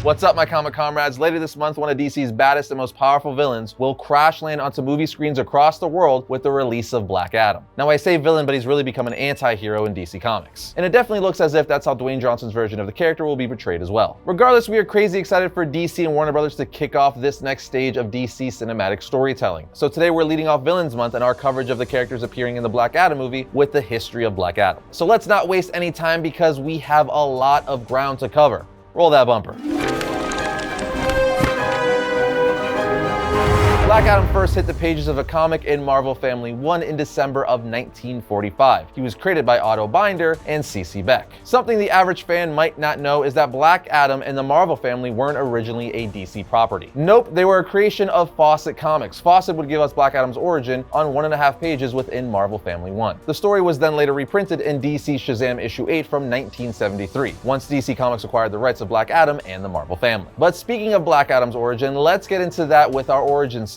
What's up, my comic comrades? Later this month, one of DC's baddest and most powerful villains will crash land onto movie screens across the world with the release of Black Adam. Now, I say villain, but he's really become an anti-hero in DC Comics. And it definitely looks as if that's how Dwayne Johnson's version of the character will be portrayed as well. Regardless, we are crazy excited for DC and Warner Brothers to kick off this next stage of DC cinematic storytelling. So today we're leading off Villains Month and our coverage of the characters appearing in the Black Adam movie with the history of Black Adam. So let's not waste any time because we have a lot of ground to cover. Roll that bumper. Black Adam first hit the pages of a comic in Marvel Family 1 in December of 1945. He was created by Otto Binder and C.C. Beck. Something the average fan might not know is that Black Adam and the Marvel Family weren't originally a DC property. Nope, they were a creation of Fawcett Comics. Fawcett would give us Black Adam's origin on 1.5 pages within Marvel Family 1. The story was then later reprinted in DC's Shazam issue 8 from 1973, once DC Comics acquired the rights of Black Adam and the Marvel Family. But speaking of Black Adam's origin, let's get into that with our origin segment.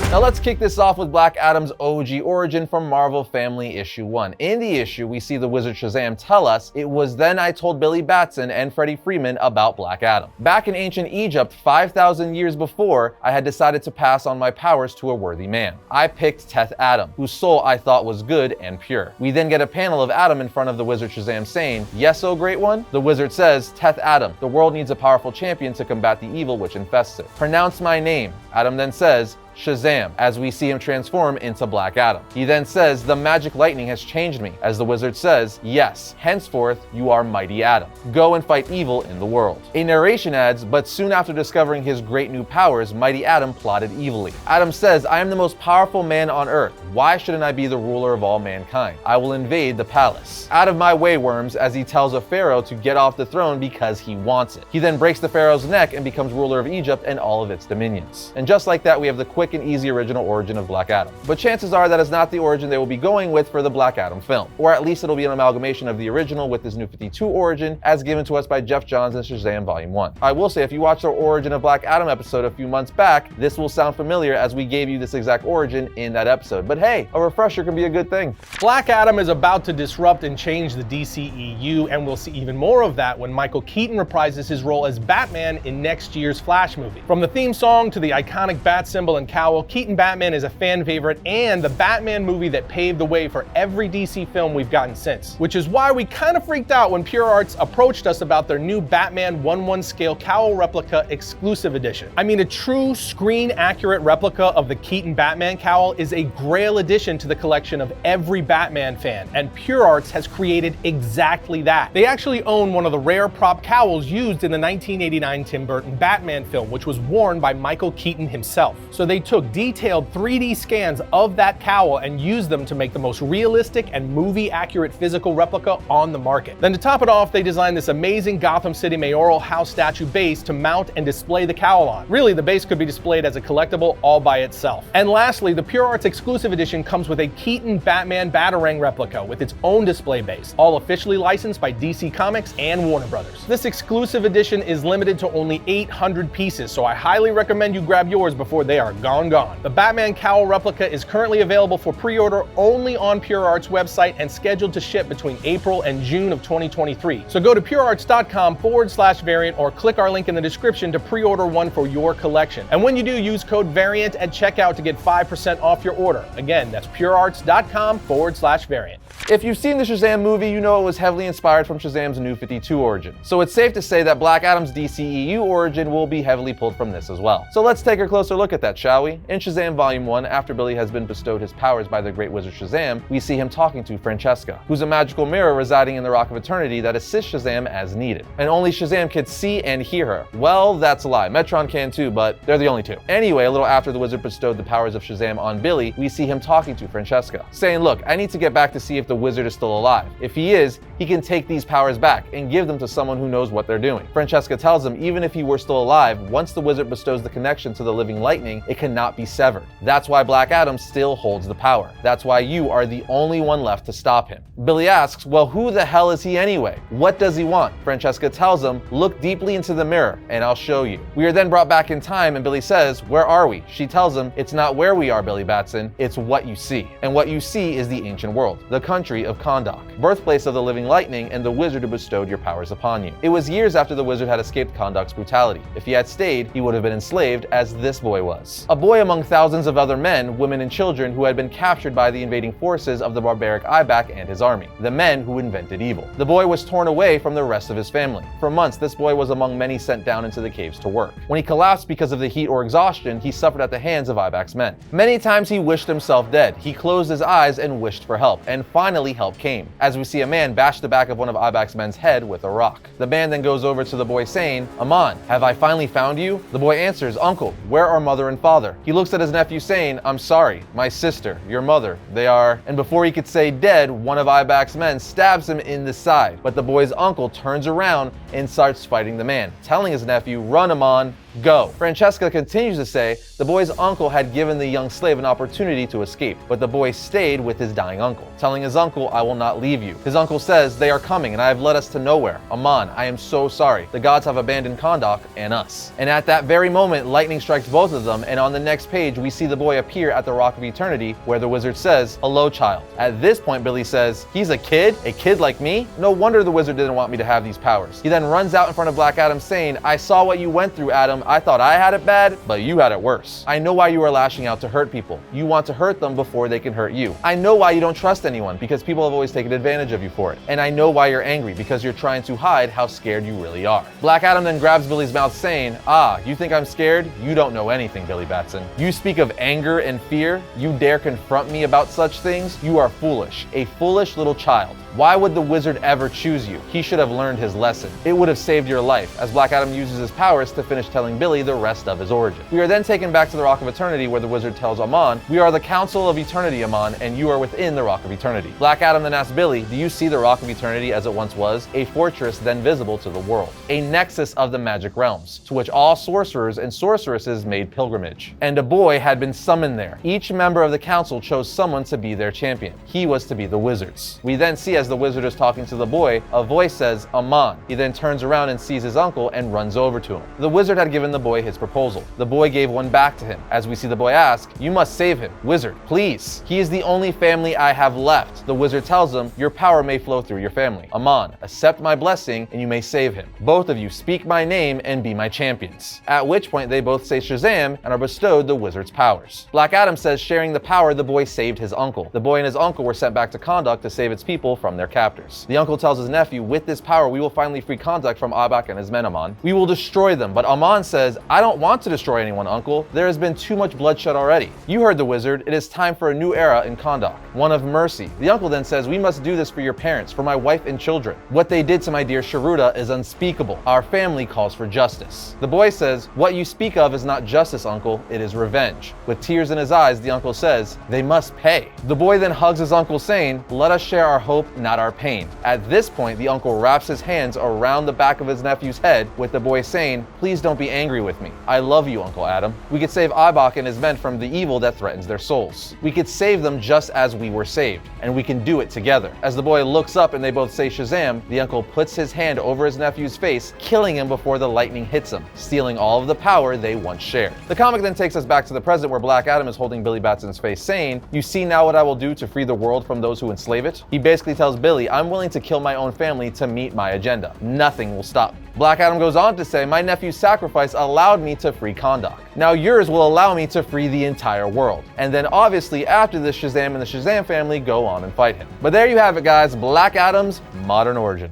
Now let's kick this off with Black Adam's OG origin from Marvel Family issue 1. In the issue, we see the wizard Shazam tell us, "It was then I told Billy Batson and Freddie Freeman about Black Adam. Back in ancient Egypt, 5,000 years before, I had decided to pass on my powers to a worthy man. I picked Teth Adam, whose soul I thought was good and pure." We then get a panel of Adam in front of the wizard Shazam saying, "Yes, O great one?" The wizard says, "Teth Adam, the world needs a powerful champion to combat the evil which infests it. Pronounce my name." Adam then says, "Shazam," as we see him transform into Black Adam. He then says, "The magic lightning has changed me," as the wizard says, "Yes, henceforth you are Mighty Adam. Go and fight evil in the world." A narration adds, "But soon after discovering his great new powers, Mighty Adam plotted evilly. Adam says, 'I am the most powerful man on earth. Why shouldn't I be the ruler of all mankind? I will invade the palace. Out of my way, worms,' as he tells a pharaoh to get off the throne because he wants it. He then breaks the pharaoh's neck and becomes ruler of Egypt and all of its dominions." And just like that, we have the quick and easy original origin of Black Adam. But chances are that is not the origin they will be going with for the Black Adam film. Or at least it'll be an amalgamation of the original with his New 52 origin as given to us by Jeff Johns in Shazam Volume 1. I will say, if you watched our Origin of Black Adam episode a few months back, this will sound familiar as we gave you this exact origin in that episode. But hey, a refresher can be a good thing. Black Adam is about to disrupt and change the DCEU, and we'll see even more of that when Michael Keaton reprises his role as Batman in next year's Flash movie. From the theme song to the iconic bat symbol and cowl, Keaton Batman is a fan favorite and the Batman movie that paved the way for every DC film we've gotten since. Which is why we kind of freaked out when Pure Arts approached us about their new Batman 1/1 scale cowl replica exclusive edition. I mean, a true screen-accurate replica of the Keaton Batman cowl is a grail addition to the collection of every Batman fan, and Pure Arts has created exactly that. They actually own one of the rare prop cowls used in the 1989 Tim Burton Batman film, which was worn by Michael Keaton himself. So they took detailed 3D scans of that cowl and used them to make the most realistic and movie-accurate physical replica on the market. Then to top it off, they designed this amazing Gotham City mayoral house statue base to mount and display the cowl on. Really, the base could be displayed as a collectible all by itself. And lastly, the Pure Arts exclusive edition comes with a Keaton Batman Batarang replica with its own display base, all officially licensed by DC Comics and Warner Brothers. This exclusive edition is limited to only 800 pieces, so I highly recommend you grab yours before they are gone. The Batman cowl replica is currently available for pre-order only on Pure Arts website and scheduled to ship between April and June of 2023. So go to purearts.com/variant or click our link in the description to pre-order one for your collection. And when you do, use code VARIANT at checkout to get 5% off your order. Again, that's purearts.com/variant. If you've seen the Shazam movie, you know it was heavily inspired from Shazam's New 52 origin. So it's safe to say that Black Adam's DCEU origin will be heavily pulled from this as well. So let's take a closer look at that, shall we? In Shazam Volume 1, after Billy has been bestowed his powers by the great wizard Shazam, we see him talking to Francesca, who's a magical mirror residing in the Rock of Eternity that assists Shazam as needed. And only Shazam can see and hear her. Well, that's a lie. Metron can too, but they're the only two. Anyway, a little after the wizard bestowed the powers of Shazam on Billy, we see him talking to Francesca, saying, "Look, I need to get back to see if the wizard is still alive. If he is, he can take these powers back and give them to someone who knows what they're doing." Francesca tells him even if he were still alive, once the wizard bestows the connection to the living lightning, it cannot be severed. That's why Black Adam still holds the power. That's why you are the only one left to stop him. Billy asks, "Well, who the hell is he anyway? What does he want?" Francesca tells him, "Look deeply into the mirror and I'll show you." We are then brought back in time and Billy says, "Where are we?" She tells him, "It's not where we are, Billy Batson, it's what you see. And what you see is the ancient world, the country country of Kahndaq, birthplace of the living lightning and the wizard who bestowed your powers upon you. It was years after the wizard had escaped Kahndaq's brutality. If he had stayed, he would have been enslaved, as this boy was. A boy among thousands of other men, women, and children who had been captured by the invading forces of the barbaric Ibak and his army, the men who invented evil. The boy was torn away from the rest of his family. For months, this boy was among many sent down into the caves to work. When he collapsed because of the heat or exhaustion, he suffered at the hands of Ibak's men. Many times he wished himself dead. He closed his eyes and wished for help, and finally help came, as we see a man bash the back of one of Ibak's men's head with a rock. The man then goes over to the boy saying, "Aman, have I finally found you?" The boy answers, "Uncle, where are mother and father?" He looks at his nephew saying, "I'm sorry, my sister, your mother, they are..." And before he could say dead, one of Ibak's men stabs him in the side, but the boy's uncle turns around and starts fighting the man, telling his nephew, "Run, Aman, go." Francesca continues to say the boy's uncle had given the young slave an opportunity to escape, but the boy stayed with his dying uncle, telling his uncle, "I will not leave you." His uncle says, "They are coming and I have led us to nowhere. Aman, I am so sorry. The gods have abandoned Kahndaq and us." And at that very moment, lightning strikes both of them, and on the next page, we see the boy appear at the Rock of Eternity, where the wizard says, "Hello, child." At this point, Billy says, "He's a kid like me? No wonder the wizard didn't want me to have these powers." He then runs out in front of Black Adam saying, "I saw what you went through, Adam. I thought I had it bad, but you had it worse. I know why you are lashing out to hurt people. You want to hurt them before they can hurt you. I know why you don't trust anyone, because people have always taken advantage of you for it. And I know why you're angry, because you're trying to hide how scared you really are." Black Adam then grabs Billy's mouth saying, "Ah, you think I'm scared? You don't know anything, Billy Batson. You speak of anger and fear? You dare confront me about such things? You are foolish, a foolish little child. Why would the wizard ever choose you? He should have learned his lesson. It would have saved your life," as Black Adam uses his powers to finish telling Billy the rest of his origin. We are then taken back to the Rock of Eternity, where the wizard tells Aman, "We are the Council of Eternity, Aman, and you are within the Rock of Eternity." Black Adam then asks Billy, "Do you see the Rock of Eternity as it once was? A fortress then visible to the world. A nexus of the magic realms, to which all sorcerers and sorceresses made pilgrimage. And a boy had been summoned there. Each member of the council chose someone to be their champion. He was to be the wizard's." We then see as the wizard is talking to the boy, a voice says, "Aman." He then turns around and sees his uncle and runs over to him. The wizard had given the boy his proposal. The boy gave one back to him, as we see the boy ask, "You must save him. Wizard, please. He is the only family I have left." The wizard tells him, "Your power may flow through your family. Aman, accept my blessing and you may save him. Both of you speak my name and be my champions." At which point they both say Shazam and are bestowed the wizard's powers. Black Adam says, sharing the power, the boy saved his uncle. The boy and his uncle were sent back to Kahndaq to save its people from their captors. The uncle tells his nephew, "With this power, we will finally free Kahndaq from Ibak and his men, Aman. We will destroy them." But Aman says, "I don't want to destroy anyone, uncle. There has been too much bloodshed already. You heard the wizard. It is time for a new era in Kahndaq, one of mercy." The uncle then says, "We must do this for your parents, for my wife and children. What they did to my dear Sharuda is unspeakable. Our family calls for justice." The boy says, "What you speak of is not justice, uncle. It is revenge." With tears in his eyes, the uncle says, "They must pay." The boy then hugs his uncle saying, "Let us share our hope, not our pain." At this point, the uncle wraps his hands around the back of his nephew's head, with the boy saying, "Please don't be angry with me. I love you, Uncle Adam. We could save Ibak and his men from the evil that threatens their souls. We could save them just as we were saved, and we can do it together." As the boy looks up and they both say Shazam, the uncle puts his hand over his nephew's face, killing him before the lightning hits him, stealing all of the power they once shared. The comic then takes us back to the present, where Black Adam is holding Billy Batson's face saying, "You see now what I will do to free the world from those who enslave it?" He basically tells Billy, "I'm willing to kill my own family to meet my agenda. Nothing will stop me." Black Adam goes on to say, "My nephew's sacrifice allowed me to free Kahndaq. Now yours will allow me to free the entire world." And then obviously after this, Shazam and the Shazam family go on and fight him. But there you have it, guys. Black Adam's modern origin.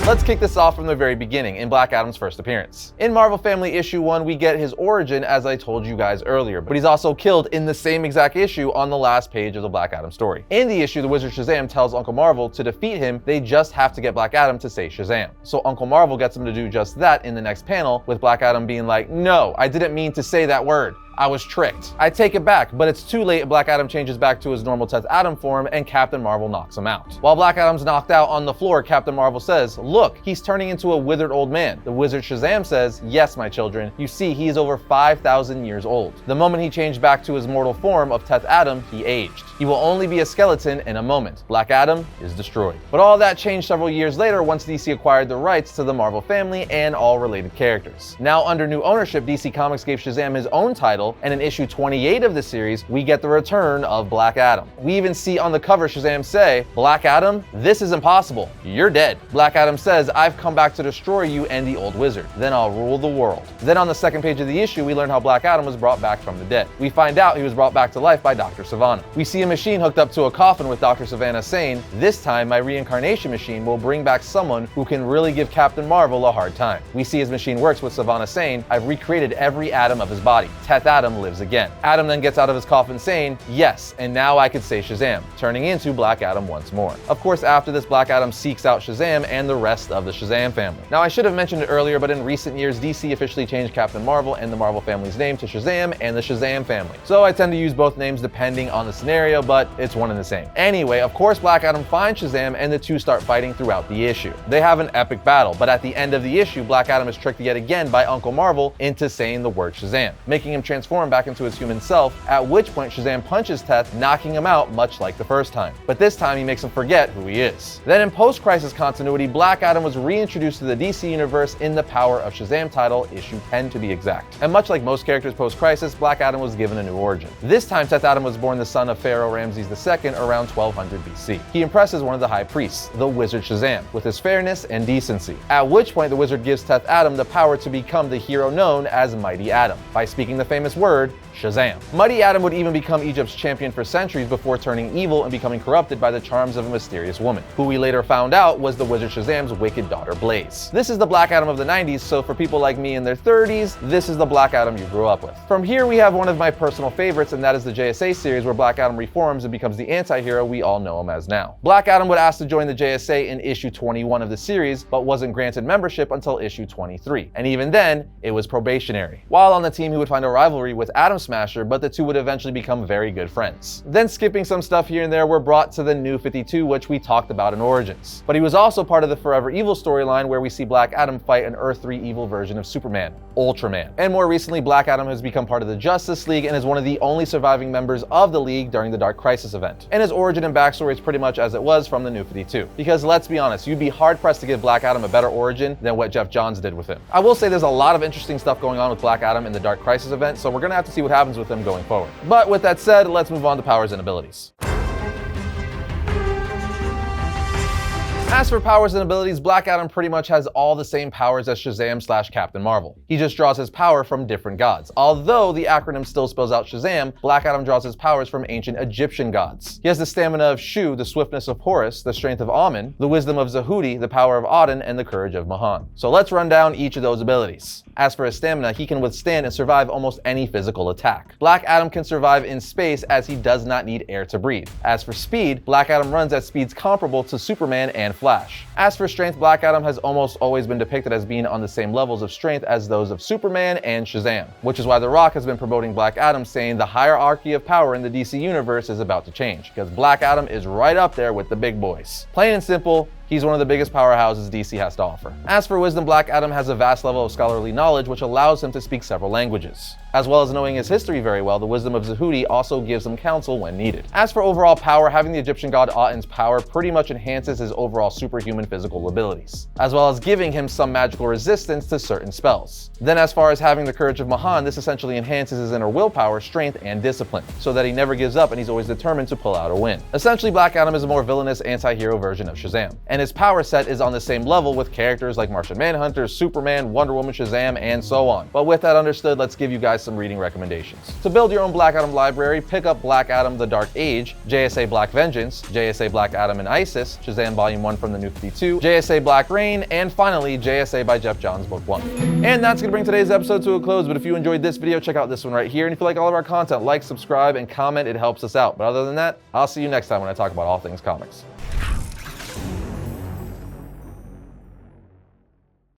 Let's kick this off from the very beginning, in Black Adam's first appearance. In Marvel Family issue 1, we get his origin, as I told you guys earlier, but he's also killed in the same exact issue on the last page of the Black Adam story. In the issue, the wizard Shazam tells Uncle Marvel to defeat him, they just have to get Black Adam to say Shazam. So Uncle Marvel gets him to do just that in the next panel, with Black Adam being like, "No, I didn't mean to say that word. I was tricked. I take it back," but it's too late. Black Adam changes back to his normal 10th Adam form and Captain Marvel knocks him out. While Black Adam's knocked out on the floor, Captain Marvel says, "Look, he's turning into a withered old man." The wizard Shazam says, "Yes, my children. You see, he is over 5,000 years old. The moment he changed back to his mortal form of 10th Adam, he aged. He will only be a skeleton in a moment. Black Adam is destroyed." But all that changed several years later once DC acquired the rights to the Marvel family and all related characters. Now under new ownership, DC Comics gave Shazam his own title, title, and in issue 28 of the series, we get the return of Black Adam. We even see on the cover Shazam say, "Black Adam, this is impossible. You're dead." Black Adam says, "I've come back to destroy you and the old wizard. Then I'll rule the world." Then on the second page of the issue, we learn how Black Adam was brought back from the dead. We find out he was brought back to life by Dr. Sivana. We see a machine hooked up to a coffin with Dr. Sivana saying, "This time my reincarnation machine will bring back someone who can really give Captain Marvel a hard time." We see his machine works with Sivana saying, "I've recreated every atom of his body. Teth Adam lives again." Adam then gets out of his coffin saying, "Yes, and now I could say Shazam," turning into Black Adam once more. Of course, after this, Black Adam seeks out Shazam and the rest of the Shazam family. Now, I should have mentioned it earlier, but in recent years, DC officially changed Captain Marvel and the Marvel family's name to Shazam and the Shazam family. So I tend to use both names depending on the scenario, but it's one and the same. Anyway, of course, Black Adam finds Shazam and the two start fighting throughout the issue. They have an epic battle, but at the end of the issue, Black Adam is tricked yet again by Uncle Marvel into saying the word Shazam, making him transform back into his human self, at which point Shazam punches Teth, knocking him out much like the first time. But this time he makes him forget who he is. Then in post-Crisis continuity, Black Adam was reintroduced to the DC Universe in the Power of Shazam title, issue 10 to be exact. And much like most characters post-Crisis, Black Adam was given a new origin. This time Teth Adam was born the son of Pharaoh Ramses II around 1200 BC. He impresses one of the high priests, the wizard Shazam, with his fairness and decency. At which point the wizard gives Teth Adam the power to become the hero known as Mighty Adam, by speaking the famous word, Shazam. Mighty Adam would even become Egypt's champion for centuries before turning evil and becoming corrupted by the charms of a mysterious woman, who we later found out was the wizard Shazam's wicked daughter Blaze. This is the Black Adam of the 90s, so for people like me in their 30s, this is the Black Adam you grew up with. From here we have one of my personal favorites, and that is the JSA series where Black Adam reforms and becomes the anti-hero we all know him as now. Black Adam would ask to join the JSA in issue 21 of the series, but wasn't granted membership until issue 23, and even then, it was probationary. While on the team, he would find a rivalry with Atom Smasher, but the two would eventually become very good friends. Then skipping some stuff here and there, we're brought to the New 52, which we talked about in Origins. But he was also part of the Forever Evil storyline where we see Black Adam fight an Earth 3 evil version of Superman, Ultraman. And more recently, Black Adam has become part of the Justice League and is one of the only surviving members of the League during the Dark Crisis event. And his origin and backstory is pretty much as it was from the New 52. Because let's be honest, you'd be hard-pressed to give Black Adam a better origin than what Jeff Johns did with him. I will say there's a lot of interesting stuff going on with Black Adam in the Dark Crisis event, so we're gonna have to see what happens with him going forward. But with that said, let's move on to powers and abilities. As for powers and abilities, Black Adam pretty much has all the same powers as Shazam/Captain Marvel. He just draws his power from different gods. Although the acronym still spells out Shazam, Black Adam draws his powers from ancient Egyptian gods. He has the stamina of Shu, the swiftness of Horus, the strength of Amun, the wisdom of Zahudi, the power of Aten, and the courage of Mahan. So let's run down each of those abilities. As for his stamina, he can withstand and survive almost any physical attack. Black Adam can survive in space as he does not need air to breathe. As for speed, Black Adam runs at speeds comparable to Superman and Flash. As for strength, Black Adam has almost always been depicted as being on the same levels of strength as those of Superman and Shazam, which is why The Rock has been promoting Black Adam, saying the hierarchy of power in the DC universe is about to change, because Black Adam is right up there with the big boys. Plain and simple, he's one of the biggest powerhouses DC has to offer. As for wisdom, Black Adam has a vast level of scholarly knowledge which allows him to speak several languages. As well as knowing his history very well, the wisdom of Zahudi also gives him counsel when needed. As for overall power, having the Egyptian god Aten's power pretty much enhances his overall superhuman physical abilities, as well as giving him some magical resistance to certain spells. Then as far as having the courage of Mahan, this essentially enhances his inner willpower, strength, and discipline, so that he never gives up and he's always determined to pull out a win. Essentially, Black Adam is a more villainous anti-hero version of Shazam, and his power set is on the same level with characters like Martian Manhunter, Superman, Wonder Woman, Shazam, and so on. But with that understood, let's give you guys some reading recommendations. To build your own Black Adam library, pick up Black Adam The Dark Age, JSA Black Vengeance, JSA Black Adam and Isis, Shazam Volume 1 from the New 52, JSA Black Reign, and finally JSA by Jeff Johns Book 1. And that's gonna bring today's episode to a close, but if you enjoyed this video, check out this one right here, and if you like all of our content, like, subscribe, and comment, it helps us out. But other than that, I'll see you next time when I talk about all things comics.